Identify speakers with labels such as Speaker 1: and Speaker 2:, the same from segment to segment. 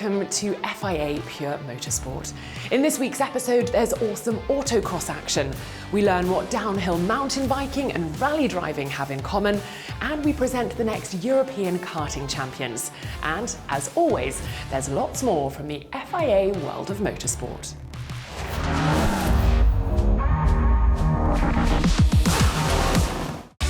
Speaker 1: welcome to FIA Pure Motorsport. In this week's episode, there's awesome autocross action. We learn what downhill mountain biking and rally driving have in common, and we present the next European Karting Champions. And, as always, there's lots more from the FIA world of motorsport.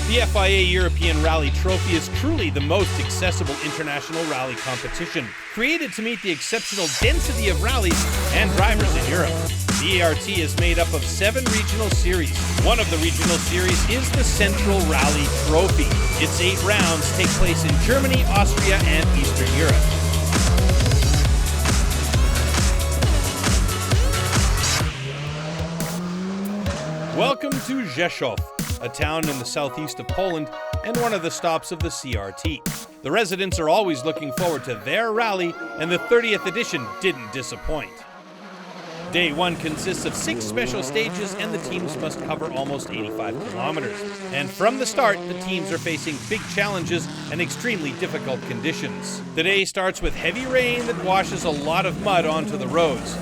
Speaker 2: The FIA European Rally Trophy is truly the most accessible international rally competition, created to meet the exceptional density of rallies and drivers in Europe. The ART is made up of 7 regional series. One of the regional series is the Central Rally Trophy. Its 8 rounds take place in Germany, Austria, and Eastern Europe. Welcome to Rzeszów, a town in the southeast of Poland and one of the stops of the CRT. The residents are always looking forward to their rally, and the 30th edition didn't disappoint. Day 1 consists of 6 special stages, and the teams must cover almost 85 kilometers. And from the start, the teams are facing big challenges and extremely difficult conditions. The day starts with heavy rain that washes a lot of mud onto the roads.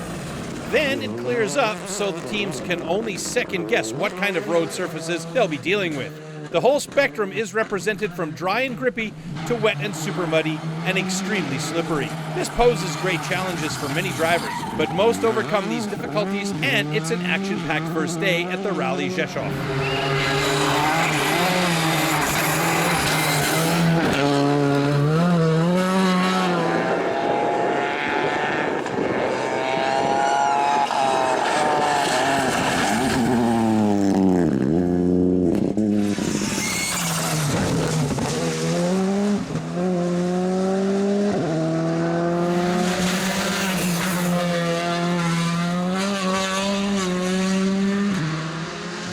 Speaker 2: Then it clears up, so the teams can only second guess what kind of road surfaces they'll be dealing with. The whole spectrum is represented from dry and grippy to wet and super muddy and extremely slippery. This poses great challenges for many drivers, but most overcome these difficulties, and it's an action-packed first day at the Rally Rzeszów.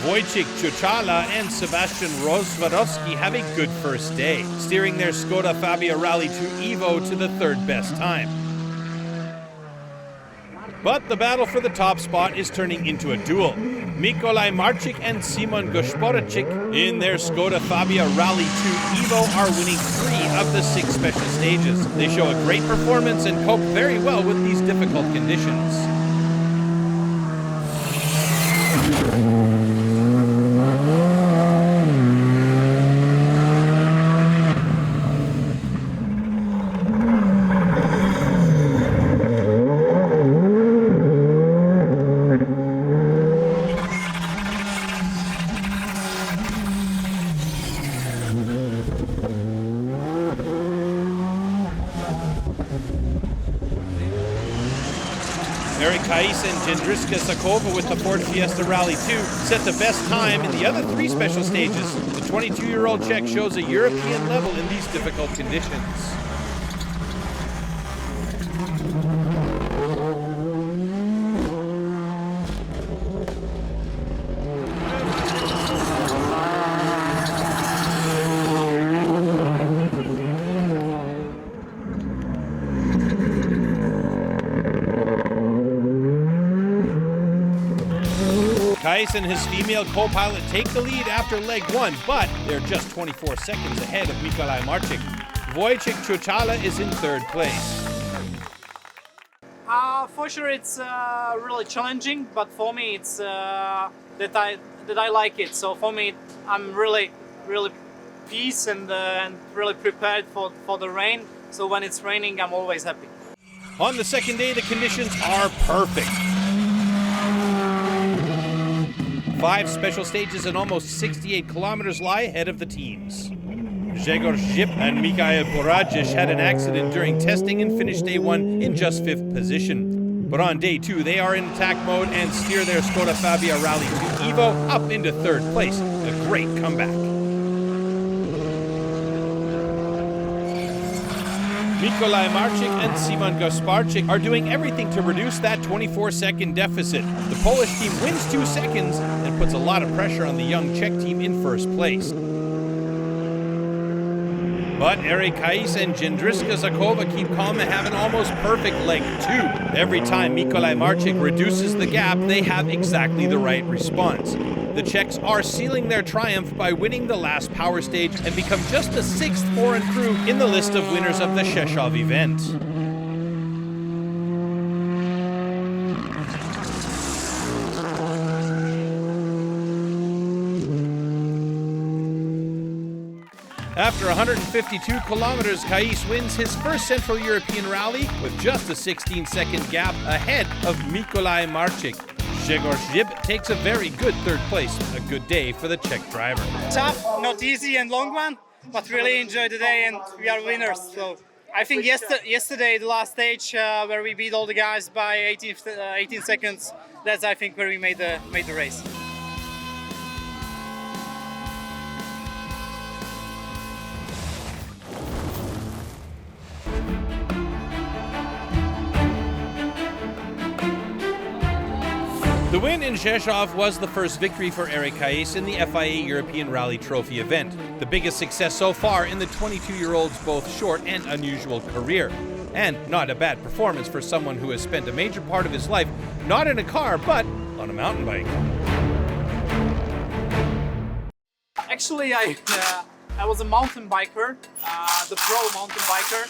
Speaker 2: Wojciech Ciuchala and Sebastian Rozwadowski have a good first day, steering their Skoda Fabia Rally 2 Evo to the 3rd best time. But the battle for the top spot is turning into a duel. Mikołaj Marcik and Simon Gospodarczyk in their Skoda Fabia Rally 2 Evo are winning 3 of the 6 special stages. They show a great performance and cope very well with these difficult conditions. Erik, Cais and Jędrzejczyk with the Ford Fiesta Rally 2 set the best time in the other 3 special stages. The 22-year-old Czech shows a European level in these difficult conditions. Cais and his female co-pilot take the lead after leg 1, but they're just 24 seconds ahead of Mikołaj Marcik. Wojciech Ciuchala is in 3rd place.
Speaker 3: For sure, it's really challenging, but for me, it's that I like it. So for me, I'm really peace and really prepared for the rain. So when it's raining, I'm always happy.
Speaker 2: On the 2nd day, the conditions are perfect. 5 special stages and almost 68 kilometers lie ahead of the teams. Grzegorz Zip and Michael Boradzic had an accident during testing and finished day 1 in just 5th position. But on day 2, they are in attack mode and steer their Skoda Fabia Rally 2 Evo up into 3rd place. A great comeback. Mikołaj Marcik and Simon Gospodarczyk are doing everything to reduce that 24-second deficit. The Polish team wins 2 seconds and puts a lot of pressure on the young Czech team in 1st place. But Erik, Cais and Jędrzejczyk keep calm and have an almost perfect leg 2. Every time Mikołaj Marcik reduces the gap, they have exactly the right response. The Czechs are sealing their triumph by winning the last power stage and become just the 6th foreign crew in the list of winners of the Rzeszów event. After 152 kilometers, Cais wins his first Central European rally with just a 16-second gap ahead of Mikołaj Marcik. Grzegorz Zib takes a very good third place, a good day for the Czech driver.
Speaker 3: Tough, not easy and long one, but really enjoyed the day and we are winners. So I think yesterday, the last stage where we beat all the guys by 18 seconds, that's I think where we made the race.
Speaker 2: The win in Rzeszów was the first victory for Erik Cais in the FIA European Rally Trophy event, the biggest success so far in the 22-year-old's both short and unusual career. And not a bad performance for someone who has spent a major part of his life not in a car, but on a mountain bike.
Speaker 3: Actually, I was a mountain biker, the pro mountain biker.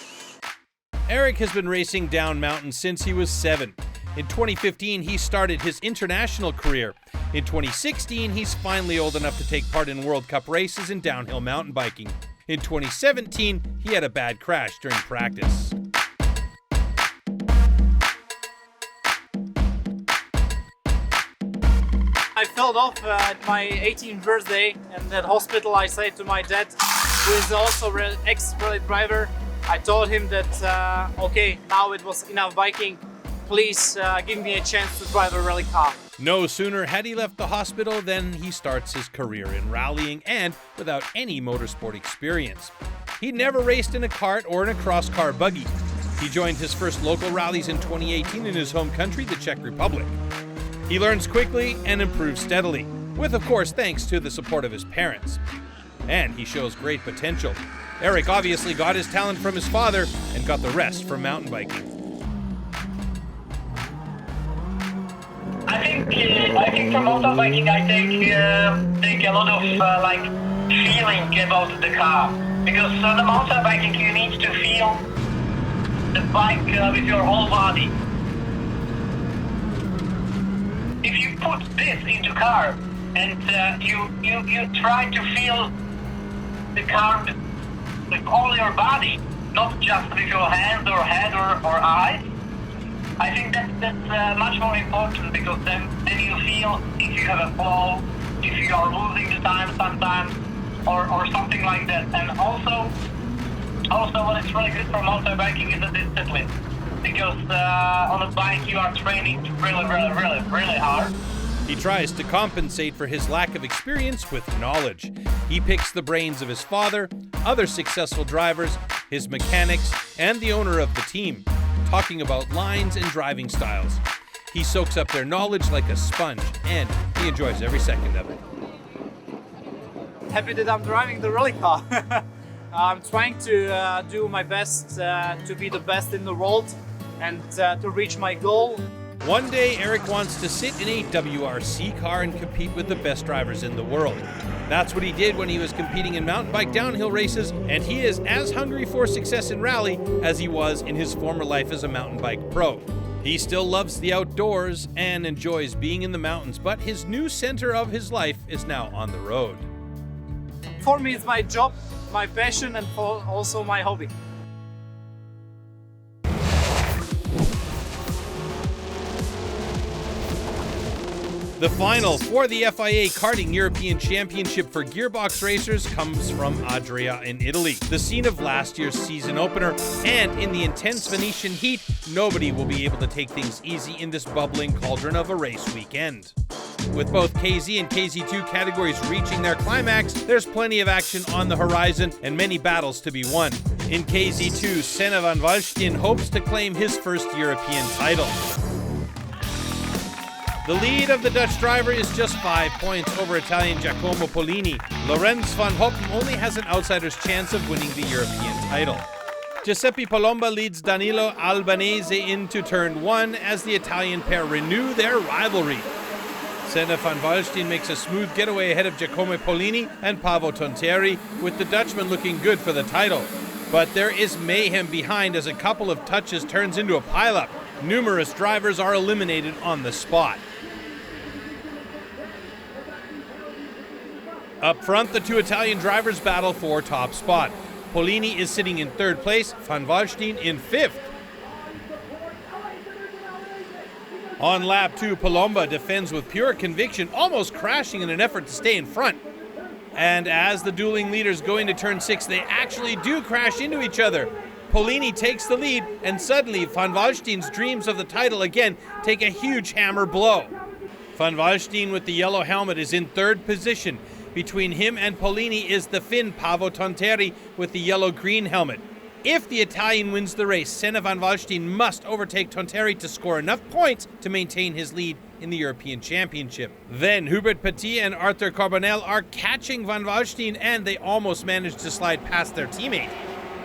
Speaker 2: Erik has been racing down mountains since he was 7. In 2015, he started his international career. In 2016, he's finally old enough to take part in World Cup races in downhill mountain biking. In 2017, he had a bad crash during practice.
Speaker 3: I fell off at my 18th birthday, and at hospital I said to my dad, who is also an ex-rally driver, I told him that, okay, now it was enough biking. Please give me a chance to drive a rally car.
Speaker 2: No sooner had he left the hospital than he starts his career in rallying, and without any motorsport experience. He'd never raced in a kart or in a cross-car buggy. He joined his first local rallies in 2018 in his home country, the Czech Republic. He learns quickly and improves steadily, with of course thanks to the support of his parents. And he shows great potential. Erik obviously got his talent from his father and got the rest from mountain biking.
Speaker 4: I think from mountain biking I take a lot of feeling about the car, because on the mountain biking you need to feel the bike with your whole body. If you put this into car and you try to feel the car with all your body, not just with your hands or head or eyes, I think that's much more important, because then you feel if you have a flow, if you are losing the time sometimes, or something like that. And also what is really good for mountain biking is the discipline, because on a bike you are training really hard.
Speaker 2: He tries to compensate for his lack of experience with knowledge. He picks the brains of his father, other successful drivers, his mechanics, and the owner of the team, talking about lines and driving styles. He soaks up their knowledge like a sponge, and he enjoys every second of it.
Speaker 3: Happy that I'm driving the rally car. I'm trying to do my best to be the best in the world and to reach my goal.
Speaker 2: One day, Erik wants to sit in a WRC car and compete with the best drivers in the world. That's what he did when he was competing in mountain bike downhill races, and he is as hungry for success in rally as he was in his former life as a mountain bike pro. He still loves the outdoors and enjoys being in the mountains, but his new center of his life is now on the road.
Speaker 3: For me, it's my job, my passion, and also my hobby.
Speaker 2: The final for the FIA Karting European Championship for gearbox racers comes from Adria in Italy, the scene of last year's season opener, and in the intense Venetian heat, nobody will be able to take things easy in this bubbling cauldron of a race weekend. With both KZ and KZ2 categories reaching their climax, there's plenty of action on the horizon and many battles to be won. In KZ2, Senna van Waalstein hopes to claim his first European title. The lead of the Dutch driver is just 5 points over Italian Giacomo Polini. Lorenz van Hoppen only has an outsider's chance of winning the European title. Giuseppe Palomba leads Danilo Albanese into turn 1 as the Italian pair renew their rivalry. Senna van Waalstein makes a smooth getaway ahead of Giacomo Polini and Paavo Tontieri, with the Dutchman looking good for the title. But there is mayhem behind as a couple of touches turns into a pileup. Numerous drivers are eliminated on the spot. Up front, the two Italian drivers battle for top spot. Polini is sitting in third place, Van Waalstein in fifth. On lap 2, Palomba defends with pure conviction, almost crashing in an effort to stay in front. And as the dueling leaders go into turn 6, they actually do crash into each other. Polini takes the lead, and suddenly Van Waalstein's dreams of the title again take a huge hammer blow. Van Waalstein with the yellow helmet is in third position. Between him and Polini is the Finn Paavo Tonteri with the yellow-green helmet. If the Italian wins the race, Senna Van Waalstein must overtake Tonteri to score enough points to maintain his lead in the European Championship. Then Hubert Petit and Arthur Carbonell are catching Van Waalstein, and they almost manage to slide past their teammate.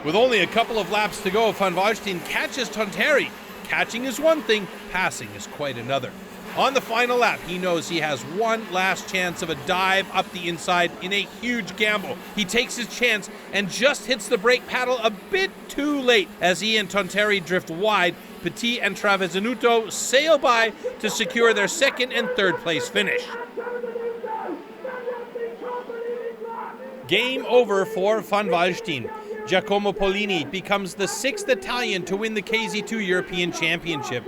Speaker 2: With only a couple of laps to go, Van Waalstein catches Tonteri. Catching is one thing, passing is quite another. On the final lap, he knows he has one last chance of a dive up the inside in a huge gamble. He takes his chance and just hits the brake paddle a bit too late as he and Tonteri drift wide. Petit and Travesanuto sail by to secure their second and third place finish. Game over for Van Waalstein. Giacomo Polini becomes the 6th Italian to win the KZ2 European Championship.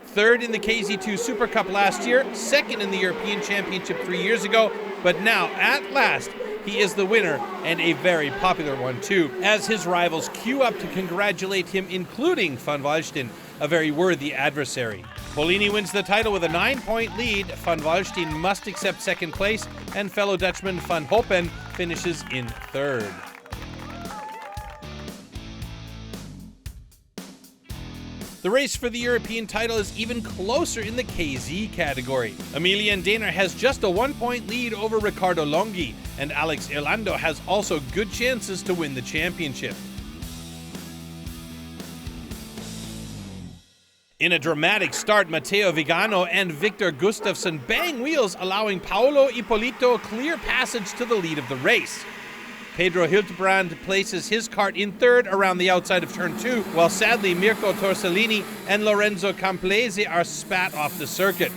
Speaker 2: Third in the KZ2 Super Cup last year, second in the European Championship 3 years ago, but now, at last, he is the winner, and a very popular one too, as his rivals queue up to congratulate him, including Van Waalstein, a very worthy adversary. Polini wins the title with a 9-point lead. Van Waalstein must accept second place, and fellow Dutchman Van Hoppen finishes in third. The race for the European title is even closer in the KZ category. Emilian Dehner has just a 1-point lead over Riccardo Longhi, and Alex Irlando has also good chances to win the championship. In a dramatic start, Matteo Vigano and Victor Gustafsson bang wheels, allowing Paolo Ippolito clear passage to the lead of the race. Pedro Hildebrand places his kart in third around the outside of turn 2, while sadly Mirko Torsellini and Lorenzo Camplese are spat off the circuit.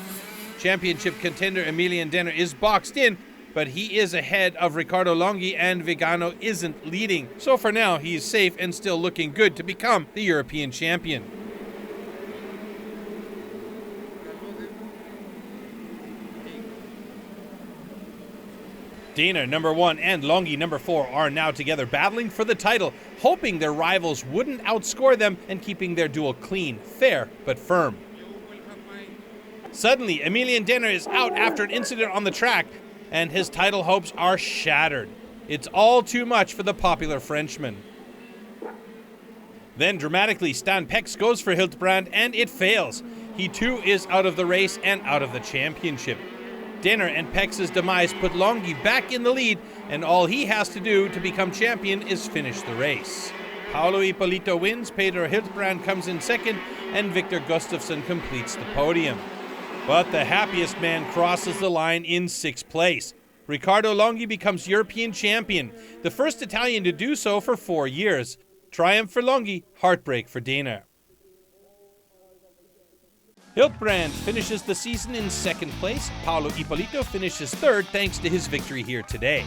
Speaker 2: Championship contender Emilian Dehner is boxed in, but he is ahead of Riccardo Longhi, and Vigano isn't leading. So for now, he's safe and still looking good to become the European champion. Dehner, number 1, and Longhi, number 4, are now together battling for the title, hoping their rivals wouldn't outscore them and keeping their duel clean, fair, but firm. Suddenly, Emilian Dehner is out after an incident on the track, and his title hopes are shattered. It's all too much for the popular Frenchman. Then, dramatically, Stan Pex goes for Hildebrand, and it fails. He too is out of the race and out of the championship. Dehner and Pex's demise put Longhi back in the lead, and all he has to do to become champion is finish the race. Paolo Ippolito wins, Pedro Hildebrand comes in second, and Victor Gustafsson completes the podium. But the happiest man crosses the line in 6th place. Riccardo Longhi becomes European champion, the first Italian to do so for 4 years. Triumph for Longhi, heartbreak for Dehner. Hildebrand finishes the season in 2nd place. Paolo Ippolito finishes 3rd thanks to his victory here today.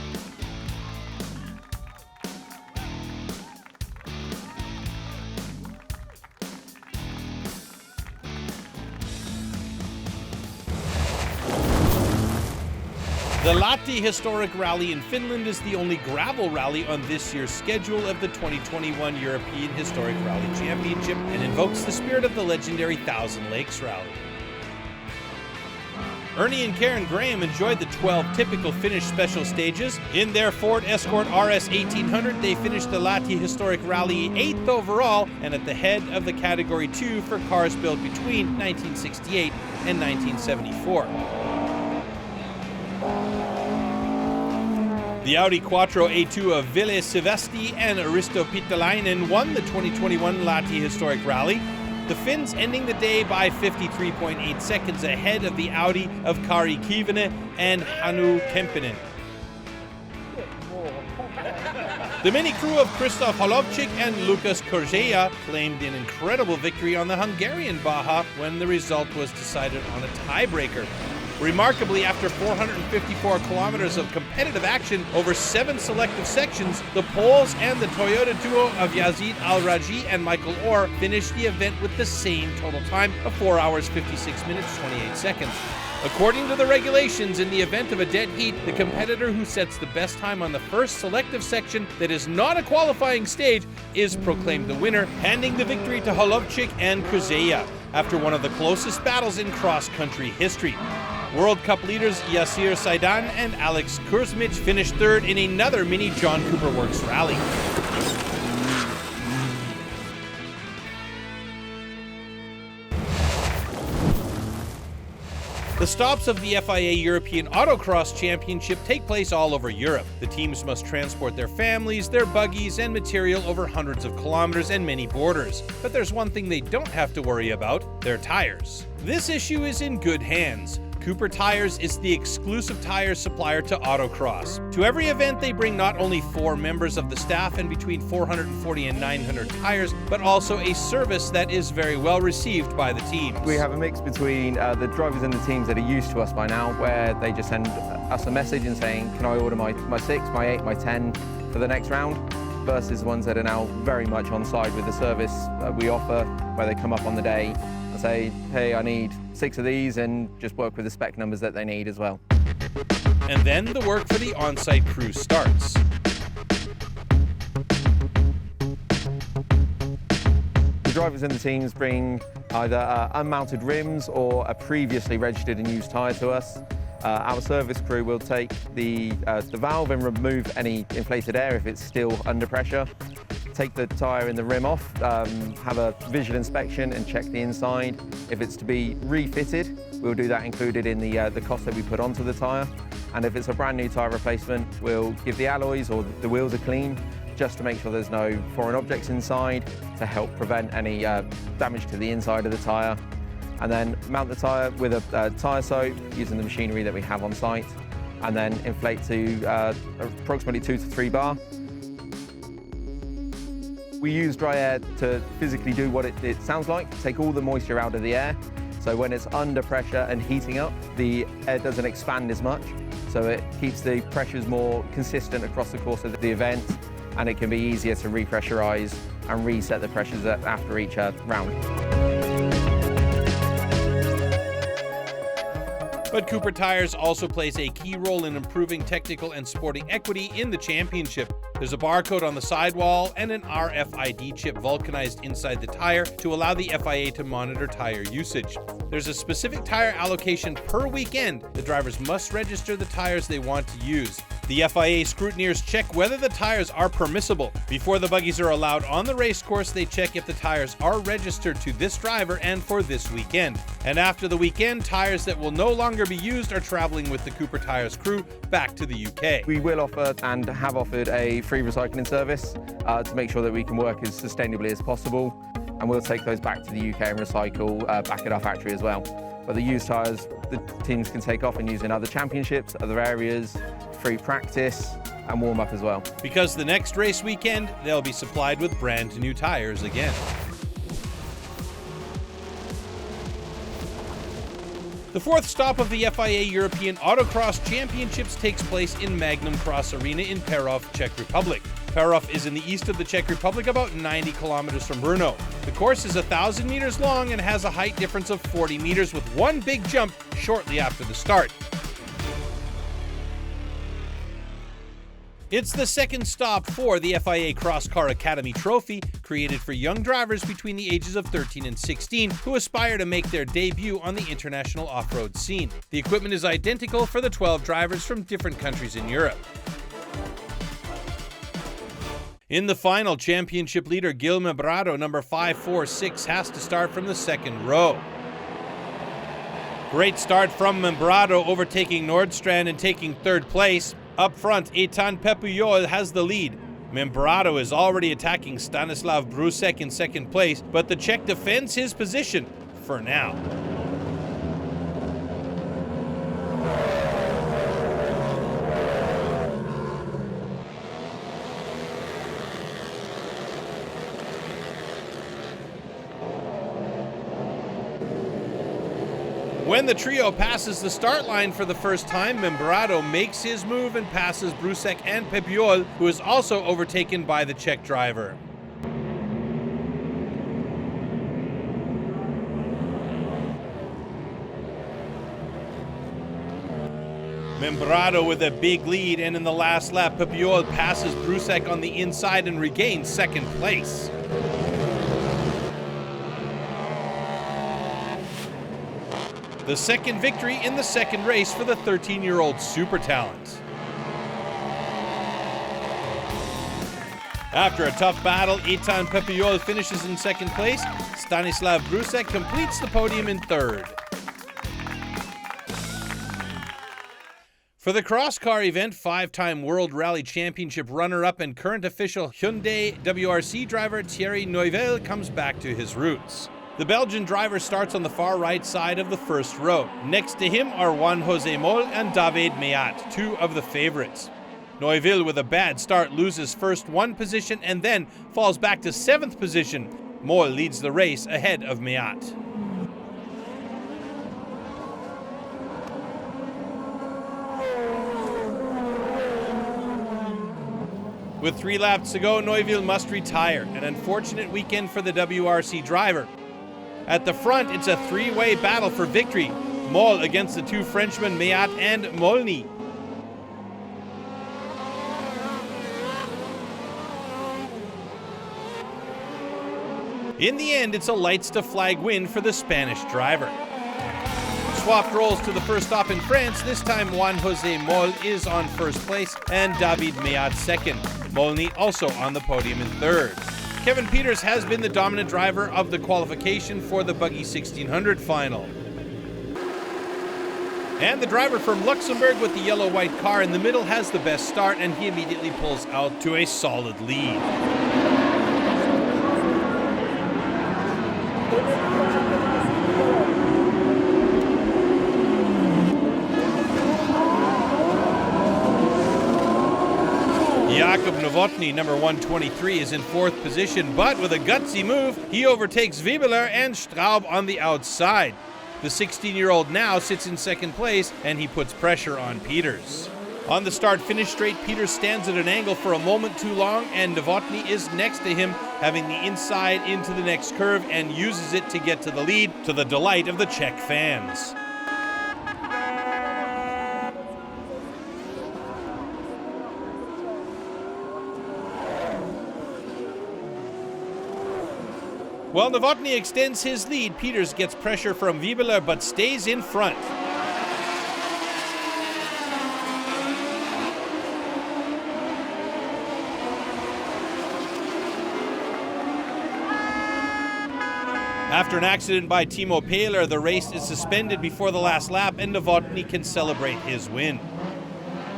Speaker 2: The Lahti Historic Rally in Finland is the only gravel rally on this year's schedule of the 2021 European Historic Rally Championship and invokes the spirit of the legendary Thousand Lakes Rally. Ernie and Karen Graham enjoyed the 12 typical Finnish special stages. In their Ford Escort RS 1800, they finished the Lahti Historic Rally 8th overall and at the head of the Category 2 for cars built between 1968 and 1974. The Audi Quattro A2 of Ville Silvesti and Risto Pitalainen won the 2021 Lahti Historic Rally. The Finns ending the day by 53.8 seconds ahead of the Audi of Kari Kivinen and Hannu Kempinen. The mini crew of Krzysztof Holovchik and Lukas Korzeja claimed an incredible victory on the Hungarian Baja when the result was decided on a tiebreaker. Remarkably, after 454 kilometers of competitive action over 7 selective sections, the Poles and the Toyota duo of Yazid Al-Raji and Michael Orr finished the event with the same total time of 4 hours, 56 minutes, 28 seconds. According to the regulations, in the event of a dead heat, the competitor who sets the best time on the first selective section that is not a qualifying stage is proclaimed the winner, handing the victory to Holovchik and Kuzeya after one of the closest battles in cross-country history. World Cup leaders Yasir Saidan and Alex Kurzmich finished third in another mini John Cooper Works rally. The stops of the FIA European Autocross Championship take place all over Europe. The teams must transport their families, their buggies, and material over hundreds of kilometers and many borders. But there's one thing they don't have to worry about: their tires. This issue is in good hands. Cooper Tires is the exclusive tire supplier to Autocross. To every event, they bring not only 4 members of the staff and between 440 and 900 tires, but also a service that is very well received by the teams.
Speaker 5: We have a mix between the drivers and the teams that are used to us by now, where they just send us a message and saying, can I order my 6, my 8, my 10 for the next round, versus ones that are now very much on side with the service we offer, where they come up on the day and say, hey, I need 6 of these, and just work with the spec numbers that they need as well.
Speaker 2: And then the work for the on-site crew starts.
Speaker 5: The drivers and the teams bring either unmounted rims or a previously registered and used tyre to us. Our service crew will take the valve and remove any inflated air if it's still under pressure. Take the tyre and the rim off, have a visual inspection and check the inside. If it's to be refitted, we'll do that included in the cost that we put onto the tyre. And if it's a brand new tyre replacement, we'll give the alloys or the wheels a clean, just to make sure there's no foreign objects inside, to help prevent any damage to the inside of the tyre. And then mount the tyre with a tyre soap using the machinery that we have on site, and then inflate to approximately 2 to 3 bar. We use dry air to physically do what it sounds like, take all the moisture out of the air. So when it's under pressure and heating up, the air doesn't expand as much. So it keeps the pressures more consistent across the course of the event, and it can be easier to repressurize and reset the pressures after each round.
Speaker 2: But Cooper Tires also plays a key role in improving technical and sporting equity in the championship. There's a barcode on the sidewall and an RFID chip vulcanized inside the tire to allow the FIA to monitor tire usage. There's a specific tire allocation per weekend. The drivers must register the tires they want to use. The FIA scrutineers check whether the tires are permissible. Before the buggies are allowed on the race course, they check if the tires are registered to this driver and for this weekend. And after the weekend, tires that will no longer be used are traveling with the Cooper Tires crew back to the UK.
Speaker 5: We will offer and have offered a free recycling service to make sure that we can work as sustainably as possible, and we'll take those back to the UK and recycle back at our factory as well. But the used tyres, the teams can take off and use in other championships, other areas, free practice and warm up as well.
Speaker 2: Because the next race weekend, they'll be supplied with brand new tires again. The fourth stop of the FIA European Autocross Championships takes place in Magnum Cross Arena in Perov, Czech Republic. Perov is in the east of the Czech Republic, about 90 kilometers from Brno. The course is 1,000 meters long and has a height difference of 40 meters with one big jump shortly after the start. It's the second stop for the FIA Cross Car Academy Trophy, created for young drivers between the ages of 13 and 16 who aspire to make their debut on the international off-road scene. The equipment is identical for the 12 drivers from different countries in Europe. In the final, championship leader Gil Membrado, number 546, has to start from the second row. Great start from Membrado, overtaking Nordstrand and taking third place. Up front, Eitan Pepuyol has the lead. Membrado is already attacking Stanislav Brusek in second place, but the Czech defends his position for now. When the trio passes the start line for the first time, Membrado makes his move and passes Brusek and Pepiol, who is also overtaken by the Czech driver. Membrado with a big lead, and in the last lap, Pepiol passes Brusek on the inside and regains second place. The second victory in the second race for the 13-year-old super talent. After a tough battle, Eitan Pepiol finishes in second place. Stanislav Brusek completes the podium in third. For the cross-car event, 5-time World Rally Championship runner-up and current official Hyundai WRC driver Thierry Neuville comes back to his roots. The Belgian driver starts on the far right side of the first row. Next to him are Juan José Moll and David Meat, two of the favorites. Neuville, with a bad start, loses first one position and then falls back to 7th position. Moll leads the race ahead of Meat. With 3 laps to go, Neuville must retire. An unfortunate weekend for the WRC driver. At the front, it's a 3-way battle for victory. Moll against the 2 Frenchmen, Meat and Molny. In the end, it's a lights to flag win for the Spanish driver. Swapped roles to the first stop in France. This time, Juan José Moll is on first place and David Meat second. Molny also on the podium in third. Kevin Peters has been the dominant driver of the qualification for the Buggy 1600 final. And the driver from Luxembourg with the yellow-white car in the middle has the best start, and he immediately pulls out to a solid lead. Jakub Novotny, number 123, is in 4th position, but with a gutsy move, he overtakes Wibeler and Straub on the outside. The 16-year-old now sits in 2nd place, and he puts pressure on Peters. On the start-finish straight, Peters stands at an angle for a moment too long, and Novotny is next to him, having the inside into the next curve, and uses it to get to the lead, to the delight of the Czech fans. While Novotny extends his lead, Peters gets pressure from Wibeler but stays in front. After an accident by Timo Pähler, the race is suspended before the last lap and Novotny can celebrate his win.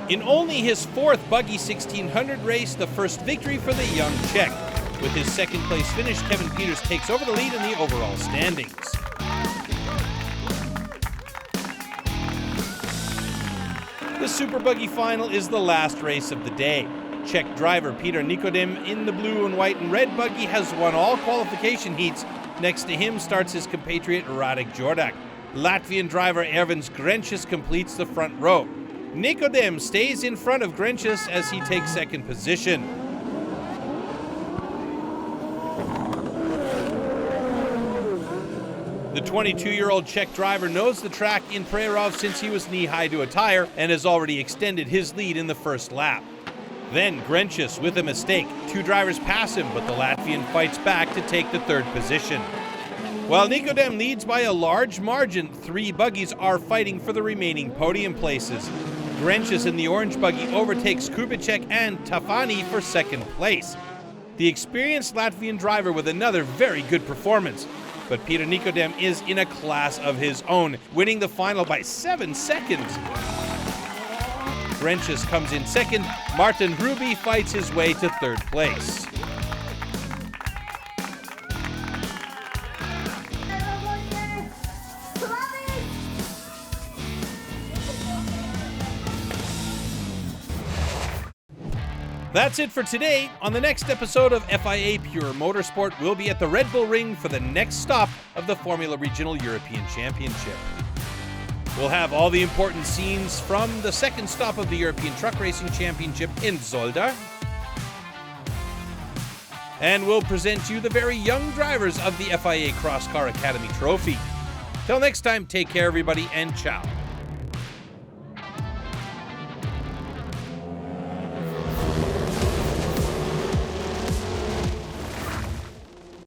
Speaker 2: In only his 4th Buggy 1600 race, the first victory for the young Czech. With his 2nd place finish, Kevin Peters takes over the lead in the overall standings. The Super Buggy final is the last race of the day. Czech driver Peter Nikodem in the blue and white and red buggy has won all qualification heats. Next to him starts his compatriot Radek Jordak. Latvian driver Ervins Grenčius completes the front row. Nikodem stays in front of Grenčius as he takes 2nd position. The 22-year-old Czech driver knows the track in Prerov since he was knee-high to a tire and has already extended his lead in the first lap. Then Grenčius with a mistake. 2 drivers pass him, but the Latvian fights back to take the 3rd position. While Nikodem leads by a large margin, 3 buggies are fighting for the remaining podium places. Grenčius in the orange buggy overtakes Kubicek and Tafani for 2nd place. The experienced Latvian driver with another very good performance. But Peter Nikodem is in a class of his own, winning the final by 7 seconds. Grenčius comes in 2nd. Martin Hruby fights his way to 3rd place. That's it for today. On the next episode of FIA Pure Motorsport, we'll be at the Red Bull Ring for the next stop of the Formula Regional European Championship. We'll have all the important scenes from the second stop of the European Truck Racing Championship in Zolder. And we'll present you the very young drivers of the FIA Cross Car Academy Trophy. Till next time, take care everybody and ciao.